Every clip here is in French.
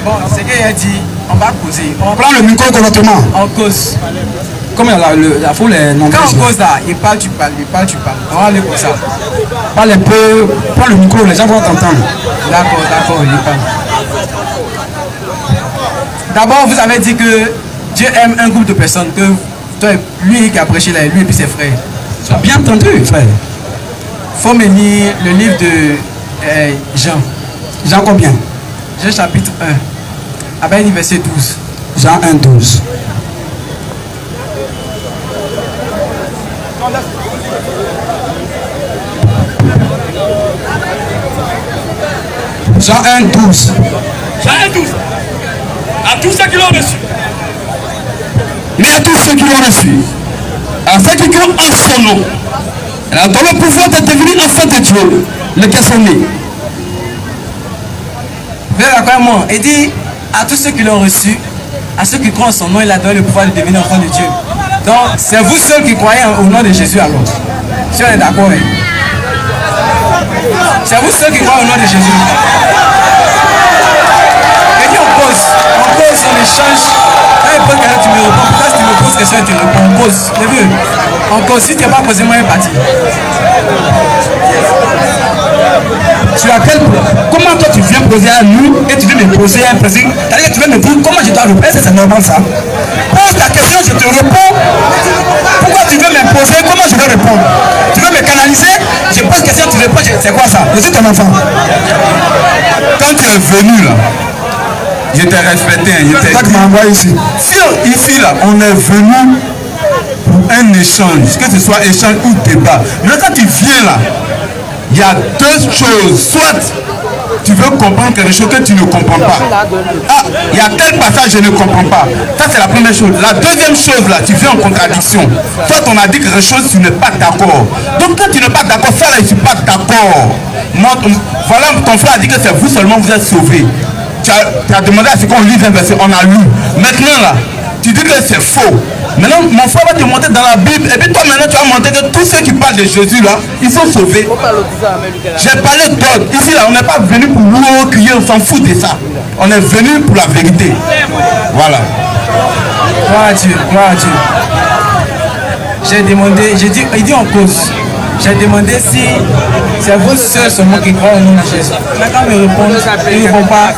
Bon, c'est qu'il a dit, on va causer. On prend le micro correctement. On cause. Comme la foule est nombreuse. Quand on cause là, il parle, tu parles, il parle, tu parles. On va aller comme ça. Parle un peu, prends le micro, les gens vont t'entendre. D'accord, il parle. D'abord, vous avez dit que Dieu aime un groupe de personnes, que toi, lui qui a prêché là, lui et puis ses frères. Tu as bien entendu, frère. Il faut me lire le livre de Jean. Jean combien? Jean chapitre 1. Avec le verset 12. Jean 1, 12. Jean 1, 12. Jean 1, 12. À tous ceux qui l'ont reçu. Mais à tous ceux qui l'ont reçu, à ceux qui croient en son nom, elle a donné le pouvoir de devenir enfant de Dieu, lesquels sont nés. Vraiment, il dit à tous ceux qui l'ont reçu, à ceux qui croient en son nom, il a donné le pouvoir de devenir enfant de Dieu. Donc, c'est vous seuls qui croyez au nom de Jésus alors. Si on est d'accord, hein? C'est vous seuls qui croient au nom de Jésus. Et puis on pose, on échange. Quand il pose question, tu me réponds. Pourquoi si tu me poses question, tu réponds? On pose, c'est vu? On cause. Si tu n'es pas posé, moi, il est parti. Comment toi tu viens poser à nous et tu veux me poser un président? C'est-à-dire que tu veux me dire comment je dois répondre? C'est normal ça? Pose ta question, je te réponds. Pourquoi tu veux m'imposer? Comment je vais répondre? Tu veux me canaliser? Je pose question, tu réponds. C'est quoi ça? Je suis ton enfant. Quand tu es venu là, je t'ai respecté, je t'ai dit. Envoyé ici. Ici là, on est venu pour un échange, que ce soit échange ou débat. Mais quand tu viens là, il y a deux choses. Soit tu veux comprendre quelque chose que tu ne comprends pas. Ah, il y a tel passage, je ne comprends pas. Ça, c'est la première chose. La deuxième chose, là, tu viens en contradiction. Soit on a dit quelque chose, tu n'es pas d'accord. Donc, quand tu n'es pas d'accord, ça, là, je ne suis pas d'accord. Voilà, ton frère a dit que c'est vous seulement, vous êtes sauvés. Tu as demandé à ce qu'on lise un verset, on a lu. Maintenant, là, tu dis que c'est faux. Maintenant, mon frère va te montrer dans la Bible. Et puis toi, maintenant, tu vas montrer que tous ceux qui parlent de Jésus, là, ils sont sauvés. J'ai parlé d'ordre. Ici, là, on n'est pas venu pour louer, crier, on s'en fout de ça. On est venu pour la vérité. Voilà. Gloire à Dieu, gloire à Dieu. J'ai demandé, il dit en cause. J'ai demandé si c'est vous seul seulement qui croient au nom de Jésus. Mais quand il me répond, il ne répond pas.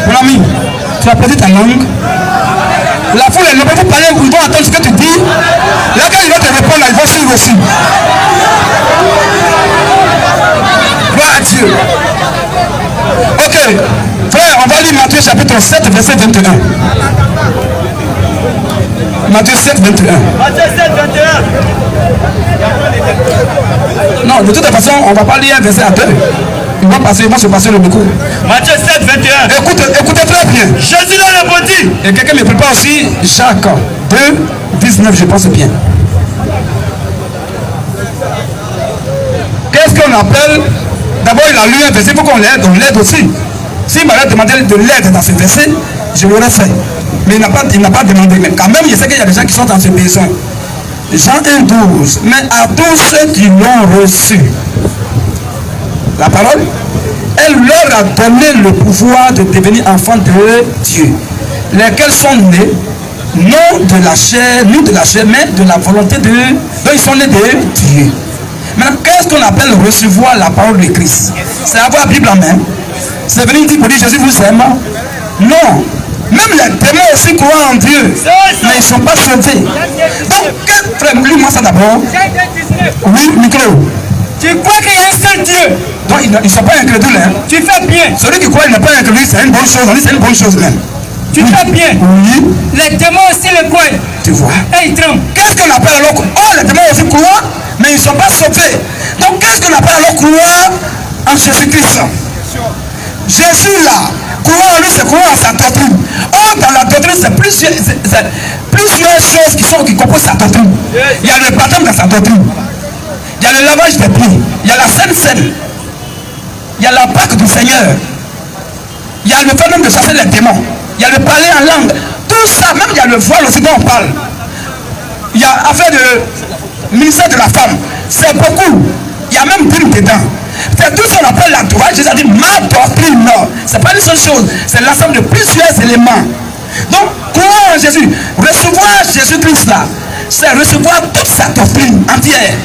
Mon ami, tu as posé ta langue. La foule, elle ne peut pas parler, ils vont attendre ce que tu dis. Là, quand ils vont te répondre, ils vont suivre aussi. Gloire à Dieu. Ok, frère, on va lire Matthieu chapitre 7, verset 21. Matthieu 7, 21. Matthieu 7, 21. Non, de toute façon, on ne va pas lire un verset à deux. Ils vont se passer le micro. Matthieu 7, 21. Écoutez très bien. Jésus leur répondit. Et quelqu'un me prépare aussi Jacques 2, 19, je pense bien. Qu'est-ce qu'on appelle? D'abord, il a lu un verset, il faut qu'on l'aide, on l'aide aussi. S'il m'avait demandé de l'aide dans ce verset, je l'aurais fait. Mais il n'a pas demandé. Mais quand même, je sais qu'il y a des gens qui sont dans ce besoin. Jean 1, 12. Mais à tous ceux qui l'ont reçu, la parole, elle leur a donné le pouvoir de devenir enfants de Dieu, lesquels sont nés, non de la chair, ni de la chair, mais de la volonté de Dieu. Donc ils sont nés de Dieu. Maintenant, qu'est-ce qu'on appelle recevoir la parole de Christ? C'est avoir la Bible en main. C'est venir dire pour dire Jésus vous aime. Non. Même les démons aussi croient en Dieu, mais ils ne sont pas sauvés. Donc, frère, lis-moi ça d'abord. Oui, micro. Tu crois qu'il y a un seul Dieu? Donc, ils ne sont pas incrédules. Hein. Tu fais bien. Celui qui croit qu'il n'est pas incrédule, c'est une bonne chose. On dit c'est une bonne chose même. Tu fais bien. Oui. Les démons aussi le croient. Tu vois. Et ils tremblent. Qu'est-ce qu'on appelle alors? Oh, les démons aussi croient, mais ils ne sont pas sauvés. Donc, qu'est-ce qu'on appelle alors croire en Jésus-Christ? Jésus là, croire en lui, c'est croire en sa doctrine. Or, dans la doctrine, c'est plusieurs choses qui composent sa doctrine. Il y a le baptême dans sa doctrine. Il y a le lavage des pieds. Il y a la Sainte Seine. Il y a la Pâque du Seigneur. Il y a le fait même de chasser les démons. Il y a le parler en langue. Tout ça, même il y a le voile aussi dont on parle. Il y a affaire de ministère de la femme. C'est beaucoup. Il y a même Bible dedans. C'est tout ce qu'on appelle la droite. Jésus a dit ma doctrine. Ce n'est pas une seule chose. C'est l'ensemble de plusieurs éléments. Donc, croire en Jésus, recevoir Jésus-Christ là, c'est recevoir toute sa doctrine entière.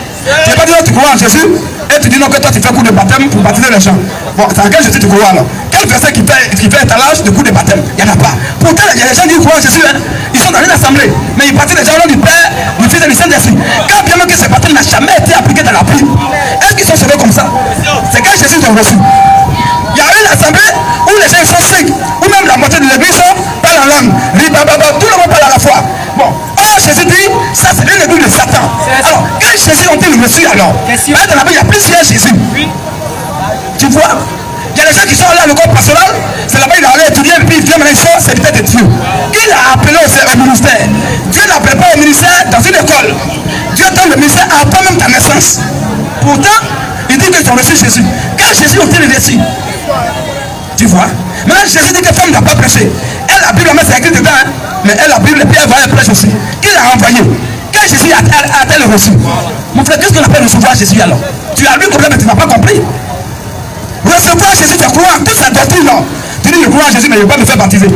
Tu n'as pas dit que tu crois en Jésus et tu dis non que toi tu fais coup de baptême pour baptiser les gens. Bon, c'est en quel Jésus tu crois alors? Quel verset qui fait étalage de coup de baptême? Il n'y en a pas. Pourtant, il y a des gens qui croient en Jésus, hein. Ils sont dans une assemblée, mais ils baptisent les gens au nom du Père, du Fils et du Saint-Esprit. Quand bien même que ce baptême n'a jamais été appliqué dans la Bible, est-ce qu'ils sont sauvés comme ça? C'est quand Jésus t'a reçu. Il y a une assemblée où les gens sont sick, où même la moitié de l'église parle en langue. Tout le monde parle à la fois. Bon, Jésus dit, ça c'est une église de Satan. Alors, quand Jésus ont-ils reçu alors? Dans la Bible, il y a plusieurs Jésus. Tu vois? Il y a des gens qui sont là à l'école pastoral, c'est là-bas il est allé étudier, et puis il vient maintenant, il sort, c'est peut-être Dieu. Il a appelé au ministère. Dieu n'appelle pas au ministère dans une école. Dieu donne le ministère avant même ta naissance. Pourtant, il dit qu'ils ont reçu Jésus. Quand Jésus ont-ils reçu? Tu vois? Maintenant, Jésus dit que femme n'a pas prêché. Elle, la Bible, c'est écrit dedans, hein? Mais elle, la Bible, et puis elle va prêcher aussi. Qui l'a envoyé? Quand Jésus a-t-elle reçu? Mon frère, qu'est-ce qu'on appelle recevoir Jésus alors? Tu as lu problème, mais tu n'as pas compris. Recevoir Jésus, tu crois en toute sa doctrine, non? Tu dis, je crois en Jésus, mais je ne vais pas me faire baptiser.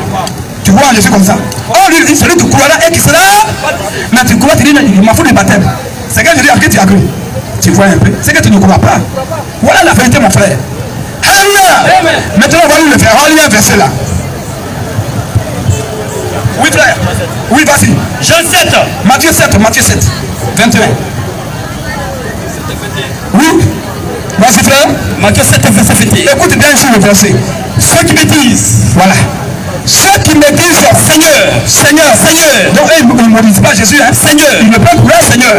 Tu crois en Jésus comme ça. Oh, lui, il dit, celui qui croira et qui sera. Mais tu crois, tu dis, il m'en fout du baptême. C'est quand je dis, à qui tu as cru? Tu vois un peu. C'est que tu ne crois pas. Voilà la vérité, mon frère. Alléluia. Maintenant, on va lui le faire. On va lui un verset là. Oui, frère. Oui, vas-y. Jean 7. Matthieu 7. 21. Oui. Vas-y, frère. Matthieu 7, verset 21. Écoute bien ici le verset. Ceux qui me disent, voilà. Ceux qui me disent, Seigneur. Donc, ils ne disent pas Jésus, hein. Seigneur. Ils ne peuvent pas Seigneur.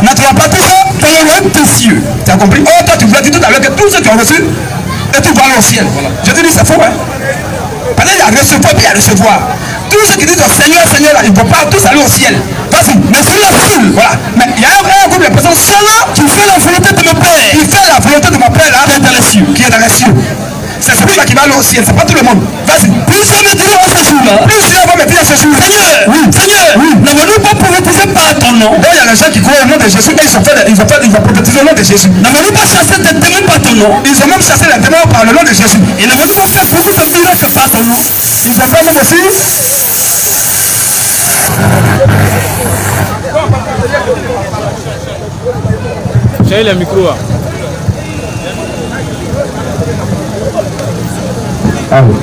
N'entreront pas tous dans le royaume des cieux. Tu as compris? Oh, toi, tu voulais dire tout à l'heure que tous ceux qui ont reçu, et tu vas aller au ciel. Voilà. Je te dis, c'est faux, hein. Parce qu'il y a recevoir, puis il y a recevoir. Tous ceux qui disent Seigneur, là, ils ne vont pas tous aller au ciel. Vas-y, mais c'est la foule. Voilà. Mais il y a un groupe de personnes seulement qui fait la volonté de mon Père. Qui fait la volonté de mon Père là, qui est dans les cieux. C'est celui-là qui va aller au ciel, c'est pas tout le monde. Vas-y. Plusieurs me diront à ce jour-là. Plusieurs vont me dire à ce jour. Seigneur, n'avons-nous pas prophétisé par ton nom? Donc il y a les gens qui croient au nom de Jésus et ils vont prophétiser au nom de Jésus. N'avons-nous pas chassé des démons par ton nom? Ils ont même chassé les démons par le nom de Jésus. Et n'avons-nous pas fait beaucoup de miracles par ton nom? Ils ont fait même aussi. J'ai le micro. Ah oui.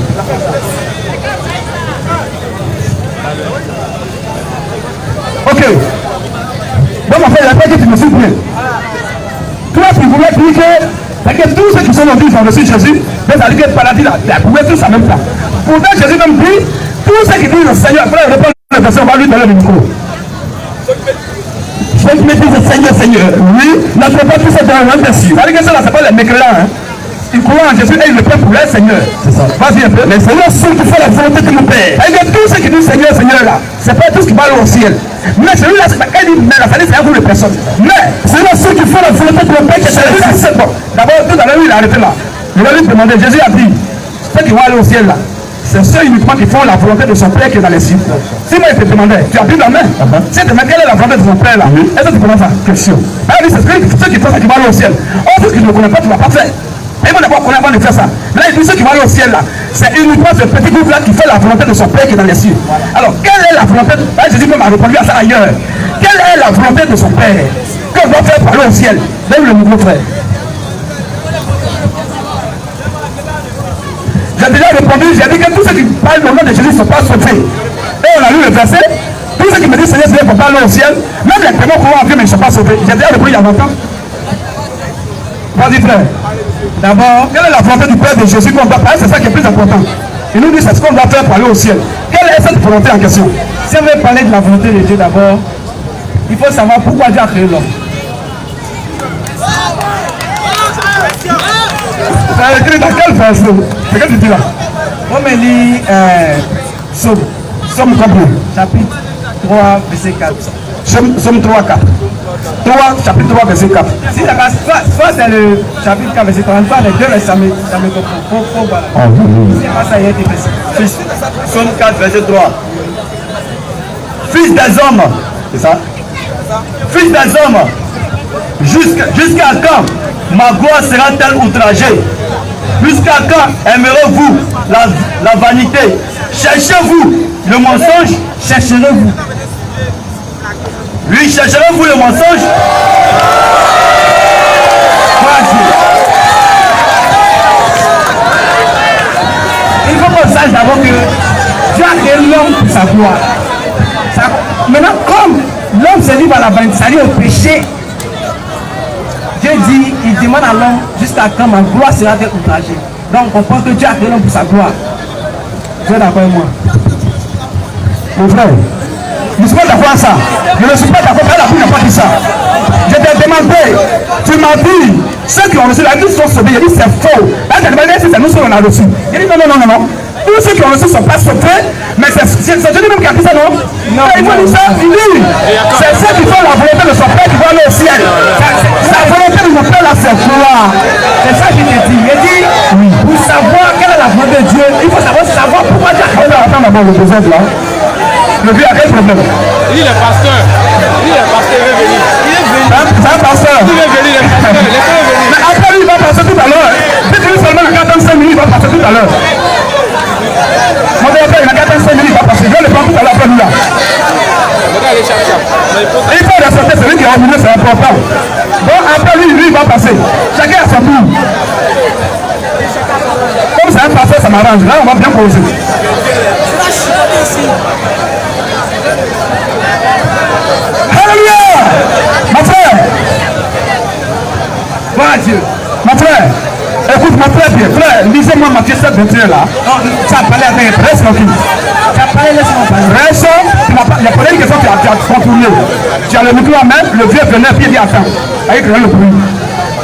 Ok. Bon, mon frère, il a pas dit que tu me suis pris. Toi, tu voulais dire que tous ceux qui sont dans ils ont reçu Jésus, mais ça dit que le paradis là, ils pouvaient tous en même temps. Pourtant, Jésus même dit, tous ceux qui disent le Seigneur, après répondre à la question, on va lui donner le micro. Ceux qui me disent Seigneur, oui, n'entre pas tous ces dans le royaume des cieux. Ça dit que ça là, c'est pas les mécréants, hein. Ils croient en Jésus et ils le prennent pour leur Seigneur. C'est ça. Vas-y un peu. Mais c'est là ceux qui font la volonté de mon Père. Et que tous ceux qui disent Seigneur là, c'est pas tous qui vont au ciel. Mais celui-là, c'est pas qu'il dit, mais la famille, c'est un groupe de personnes. Mais c'est là ceux qui font la volonté de mon Père qui est dans les cieux. Bon, d'abord, tout à l'heure, il a arrêté là. Il va lui demander, Jésus a dit, ceux qui vont aller au ciel là, c'est ceux uniquement qui font la volonté de son Père qui est dans les cieux. Si moi, je te demandais, tu as pris la main. Si tu te demandais quelle est la volonté de son Père là, est-ce que tu connais ça? Question. Alors, c'est ceux qui font ça qui vont aller au ciel. Oh, ceux qui ne connaissent pas, tu ne vas pas faire. Et moi d'abord connaître avant de faire ça. Là, il dit ceux qui vont aller au ciel là, c'est uniquement ce petit groupe là qui fait la volonté de son Père qui est dans les cieux. Alors, quelle est la volonté? Là, Jésus même a répondu à ça ailleurs. Quelle est la volonté de son Père qu'on doit faire pour aller au ciel? Même le nouveau frère. J'ai déjà répondu, j'ai dit que tous ceux qui parlent au nom de Jésus ne sont pas sauvés. Et on a lu le verset. Tous ceux qui me disent Seigneur, Seigneur, pour pas aller au ciel, même les témoins qui vont en Dieu, mais ils ne sont pas sauvés. J'ai déjà répondu il y a longtemps. Vas-y frère. D'abord, quelle est la volonté du Père de Jésus qu'on doit faire? C'est ça qui est plus important. Il nous dit c'est ce qu'on doit faire pour aller au ciel. Quelle est cette volonté en question? Si on veut parler de la volonté de Dieu d'abord, il faut savoir pourquoi Dieu a créé l'homme. Ça a écrit dans quel verset? C'est que tu dis là? On me lit Somme combien? Chapitre 3, verset 4. Somme 3, 4. 3, chapitre 3, verset 4. Si la base, soit c'est le chapitre 4, verset 33, les deux, ça me comprend. Voilà. C'est pas ça, il y a été précis. Somme 4, verset 3. Fils des hommes, c'est ça? Fils des hommes, juste Jusqu'à quand ma gloire sera-t-elle outragée? Jusqu'à quand aimerez-vous la vanité? Cherchez-vous le mensonge? Chercherez-vous? Oui, chercherez-vous le mensonge? Il faut qu'on sache d'abord que Dieu a créé l'homme pour sa gloire. Maintenant, comme l'homme se livre à la vanité, c'est-à-dire au péché, Dieu dit, il demande à l'homme jusqu'à quand ma gloire sera-t-elle outragée. Donc on comprend que Dieu a créé l'homme pour sa gloire. Vous êtes d'accord avec moi? Mon frère, je ne suis pas d'accord avec ça. Je ne suis pas d'accord, la Bible n'a pas dit ça. Je t'ai demandé, tu m'as dit, ceux qui ont reçu la vie sont sauvés. Il a dit c'est faux. Là, tu as demandé si c'est nous qu'on a reçu. Il a dit non. Tous ceux qui ont reçu ne sont pas sauvés, mais c'est Dieu même qui a dit ça, non? Non. Il faut dire ça, il dit, c'est ceux qui font la volonté de son Père qui vont aller au ciel. Sa volonté de mon Père là, c'est gloire. C'est ça qu'il te dit. Il dit, pour savoir quelle est la volonté de Dieu, il faut savoir pourquoi Dieu a créé l'homme. Attends d'abord le besoin là. Le vieux a quel problème? Il est pasteur. Il est pasteur, il est venu. C'est un pasteur. Il est venu, mais après lui, il va passer tout à l'heure. Si tu veux seulement 45 minutes, il va passer tout à l'heure. Mon père, il a 45 minutes, il va passer. Je vais le prendre tout à l'heure après lui là. Il faut respecter celui qui est revenu, c'est important. Bon, après lui, il va passer. Chacun a son tour. Comme c'est un pasteur, ça m'arrange. Là, on va bien poser. Alléluia! Mon frère! Voilà Dieu. Mon frère, écoute-moi très bien. Frère, lisez-moi Matthieu 7, 21 là. Ça a parlé avec reste tranquille. Tu as parlé, laisse-moi parler. Reste, il y a pas une question qui a contourné. Tu as le micro en main, le vieux venait, puis il dit attends. Avec le bruit.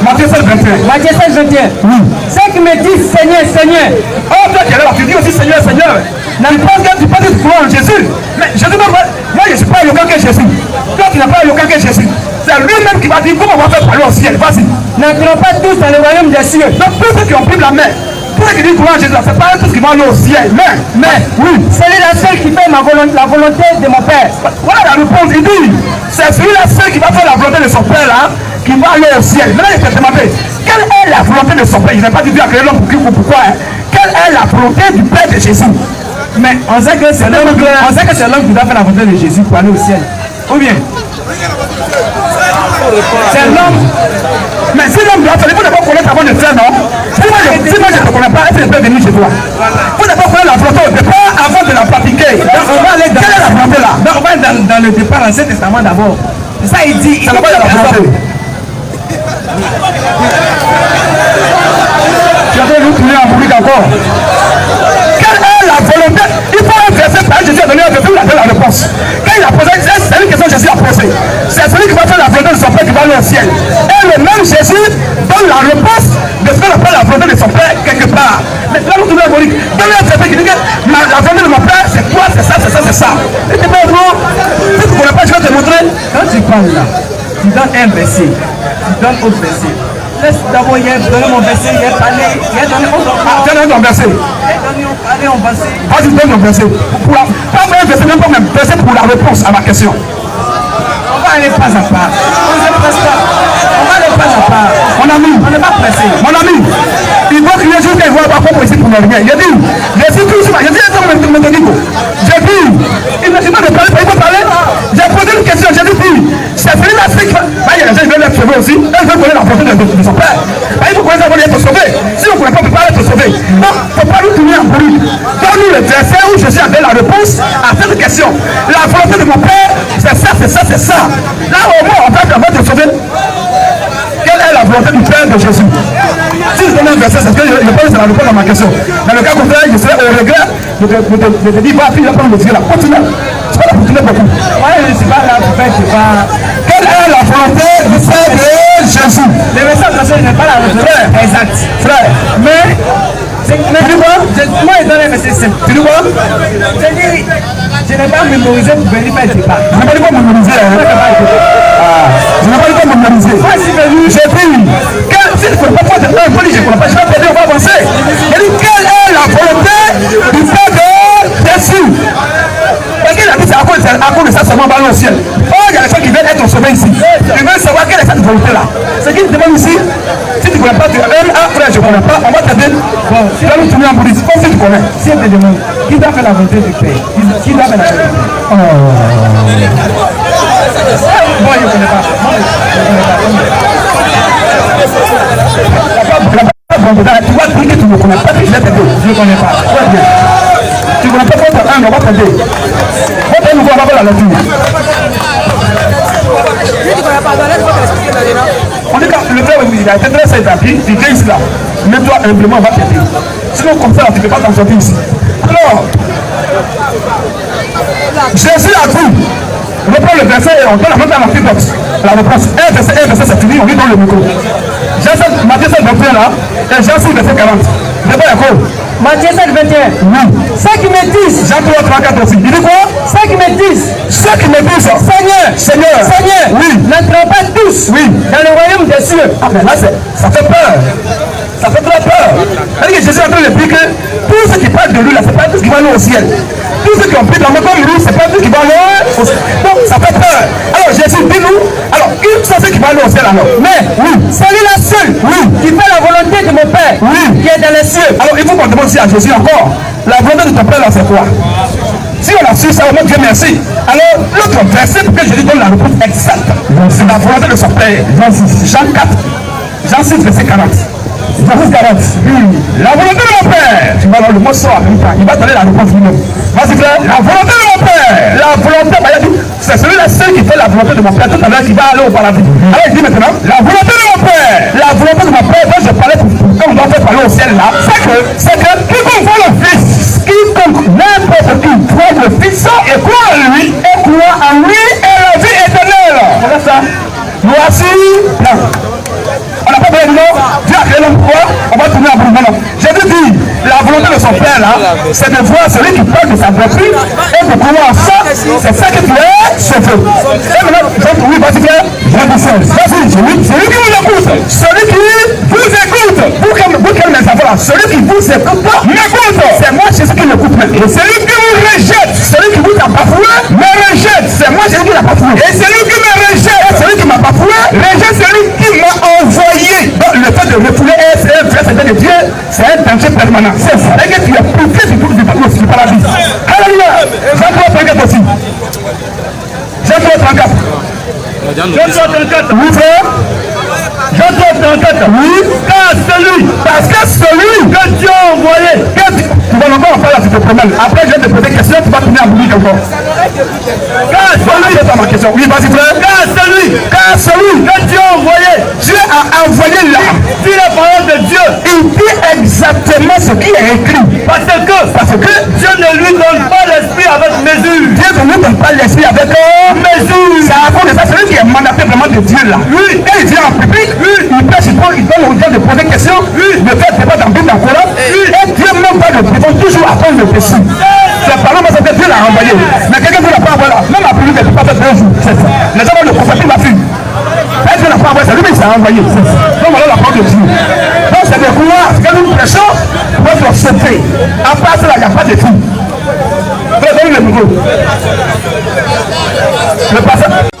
Matthieu 7, 21. Matthieu 7, 21. Oui. Ceux qui me disent Seigneur, Seigneur. Oh, toi qui es là, tu dis aussi Seigneur, Seigneur. Tu penses que tu crois en Jésus. Mais Jésus, moi je ne suis pas éloquent que Jésus. Toi tu n'es pas éloquent que Jésus. C'est lui-même qui va dire comment on va faire parler au ciel. Vas-y. N'entrons pas tous dans le royaume des cieux. Donc tous ceux qui ont pris la main, tous ceux qui disent croire en Jésus, c'est pas eux tous qui vont aller au ciel. Mais, oui. C'est la seule qui fait la volonté de mon Père. Voilà la réponse. Il dit, c'est celui-là seul qui va faire la volonté de son Père là, qui va aller au ciel. Maintenant, il te demandé, quelle est la volonté de son Père? Il n'a pas dit Dieu a créé l'homme pourquoi. Quelle est la volonté du Père de Jésus? Mais on sait que c'est l'homme qui doit faire la volonté de Jésus pour aller au ciel. Ou bien? C'est l'homme. Mais si l'homme doit faire, il faut d'abord connaître avant de faire, non? Si moi je ne te connais pas, est-ce que je peux venir chez toi? Il faut d'abord connaître la volonté au départ avant de la pratiquer. Donc, on va aller dans quelle est la volonté là? Donc on va aller dans le départ, l'Ancien Testament d'abord. C'est ça il dit. C'est là-bas il y a la volonté. Tu as nous tourner en public encore. Quelle est la volonté? Il faut un verset par Jésus a donné un verset où il a donné la réponse. Quand il a posé, c'est une question que Jésus a posée. C'est celui qui va faire la volonté de son Père qui va aller au ciel. Et le même Jésus donne la réponse de ce qu'on appelle la volonté de son Père quelque part. Mais là, nous tournons en public. Donne un verset qui dit que la volonté de mon Père, c'est quoi? C'est ça, c'est ça, c'est ça. Et tu peux voir, si tu ne connais pas, je vais te montrer. Quand tu parles là, tu donnes un verset, tu donnes autre verset. Laisse d'abord donner mon verset, il a parlé, il a donné autre verset. Tu as donné ton verset. Allez, on va essayer. Vas-y, donne ton verset. Pas un verset, même pas même verset pour la réponse à ma question. On va aller pas à pas. On ne se presse pas. On va aller pas à pas. Mon ami, on n'est pas pressé. Mon ami, il faut crier jusqu'à voir pas pour ici pour ne rien. Il a dit, Jésus tout ça. J'ai dit, j'ai dit, il ne dit pas de parler, il faut parler. J'ai posé une question, j'ai dit, c'est celui-là qui va. Il y a des gens qui veulent être sauvés aussi. Elles veulent connaître la volonté de son Père. Il faut connaître la volonté d'être sauvé. Si on ne connaît pas, on ne peut pas être sauvé. Donc, il ne faut pas nous tourner en bruit. Donne-nous le verset où Jésus avait la réponse à cette question. La volonté de mon Père, c'est ça, c'est ça, c'est ça. Là, au moins, on va te sauver. Quelle est la volonté du Père de Jésus? Si je donne un verset, c'est ce que je pense que c'est la réponse à ma question. Dans le cas contraire, je serais au regret de te dire, va, puis il va prendre le tir là. Continue. Je ne suis pas là pour tourner beaucoup. Ouais, je ne suis pas là pour faire, je ne sais pas. Quelle est la volonté du Père de Jésus? Le verset n'est pas la réponse exacte. Frère, mais tu dis quoi? Moi, je donne un verset simple. Tu dis quoi? Je n'ai pas mémorisé pour venir faire le débat. Je n'ai pas dit quoi mémoriser. Je n'ai pas dit quoi mémoriser. J'ai pris. Si je ne connais pas quoi, je ne connais pas. Je vais perdre, on va avancer. J'ai dit, quelle est la volonté du Père de Jésus? Parce qu'il a dit, c'est à cause de ça seulement va aller au ciel. Oh, il y a des gens qui veulent être sauvés. trouver ici. Tu veux savoir quelle est cette volonté-là. Ce qu'il demande ici, si tu ne connais pas, tu frère, je ne connais pas, on va t'aider. Bon, tu vas nous tourner en bouddhiste, comme si tu connais. Si elle te demande, qui doit faire la volonté du Père? Qui doit faire la volonté? Oh. Moi, je ne connais pas. Tu vas dire que tu ne connais pas, que je vais t'aider. Je ne connais pas. Très bien. Tu ne connais pas votre âme, on va t'aider. On va nous voir la lecture. On dit que le frère il a été très simple, il vient ici là. Mets-toi humblement, on va t'aider. Sinon, comme ça, tu ne peux pas t'en sortir ici. Alors, Jésus a cru. On reprend le verset et on donne la même à la réponse. Un verset, c'est fini, on lit dans le micro. Matthieu 7, 21 là, et Jean 6, verset 40. C'est pas d'accord? Matthieu 7, 21. Oui. Ceux qui me disent, Jean 3, 34 aussi. Il dit quoi? ceux qui me disent, Ceux qui me disent, Seigneur, oui, n'entreront pas tous oui, dans le royaume des cieux. ah mais là ça fait peur. Ça fait très peur. C'est-à-dire que Jésus est en train de dire que tous ceux qui parlent de lui là, c'est pas tous qui vont aller au ciel. Tous ceux qui ont pris la main comme lui, c'est pas tous qui vont aller au ciel. Donc ça fait peur. Alors Jésus dit nous, alors qui sont ceux qui vont aller au ciel alors? Mais Oui. celui-là seul qui fait la volonté de mon Père qui est dans les cieux. Alors il faut qu'on demande aussi à Jésus encore, la volonté de ton Père là c'est quoi? Si on a su ça, au moins Dieu merci. Alors l'autre verset pour que Jésus donne la réponse exacte, c'est la volonté de son Père. Jean 4, Jean 6, verset 40. Jean 6, 40. La volonté de mon Père. Tu vas dans le mot sort en même temps. Il va donner la réponse lui-même. Vas-y frère. La volonté de mon Père. La volonté, c'est celui-là seul qui fait la volonté de mon Père. Tout à l'heure qui va aller au paradis. Alors il dit maintenant, la volonté de mon Père. La volonté de mon Père, dont je parlais pour quand on doit faire parler au ciel là, c'est que quiconque voit le Fils, quiconque n'importe qui voit le Fils et croit en lui, et la vie éternelle. Voilà ça. Voici là. On n'a pas besoin de nom. Dieu a créé l'homme quoi? On va tourner à bout. Non. Jésus dit, la volonté de son Père là, c'est de voir celui qui parle de sa vertu et de croire en ça, c'est ça que tu es sauvé. Et maintenant, oui, vas-y frère, vas-y, celui qui vous écoute, celui qui vous écoute, vous qui mes enfants là, celui qui vous écoute pas, m'écoute. C'est moi Jésus qui m'écoute maintenant. Et celui qui vous rejette, celui qui vous a bafoué, me rejette. C'est moi Jésus qui l'a bafoué. Et celui qui me rejette, celui qui m'a bafoué, rejette celui qui m'a envoyé. Donc le fait de refouler un vrai secret de Dieu, c'est un danger permanent. C'est vrai que tu es privé du paradis. Alléluia. Jean 3, 34 aussi. Jean 3, 34. Jean 3, 34. Oui, frère. Jean 3, 34. Oui. Parce que celui que Dieu a envoyé, tu vas encore en parler à ce problème. Après, je vais te poser une question, tu vas tourner à bouillir encore. Car celui, c'est pas ma question. Oui, vas-y, frère. Car celui que Dieu a envoyé, Dieu a envoyé là. Dit la parole de Dieu. Il dit exactement ce qui est écrit. Parce que Dieu ne lui donne pas l'esprit avec mesure. Dieu ne lui donne pas l'esprit avec mesure. C'est à cause de ça, celui qui est mandaté vraiment de Dieu là. Oui. Et il vient en public, il prêche, il donne aux gens de poser des questions, il me fait débat dans le Bible, dans le Coran. Et Dieu même pas de répondre toujours à prendre le dessus. C'est par là que Dieu l'a envoyé. Mais quelqu'un ne l'a pas envoyé là. Même la pluie ne peut pas faire 2 jours. Les gens vont le prophétiser la pluie. Et Dieu n'a pas envoyé, c'est lui qui s'est envoyé. Donc voilà la parole de Dieu. Donc c'est des couloirs, c'est une pression pour être sauvé. À part ça, il n'y a pas de tout. Donne le micro. Le pasteur.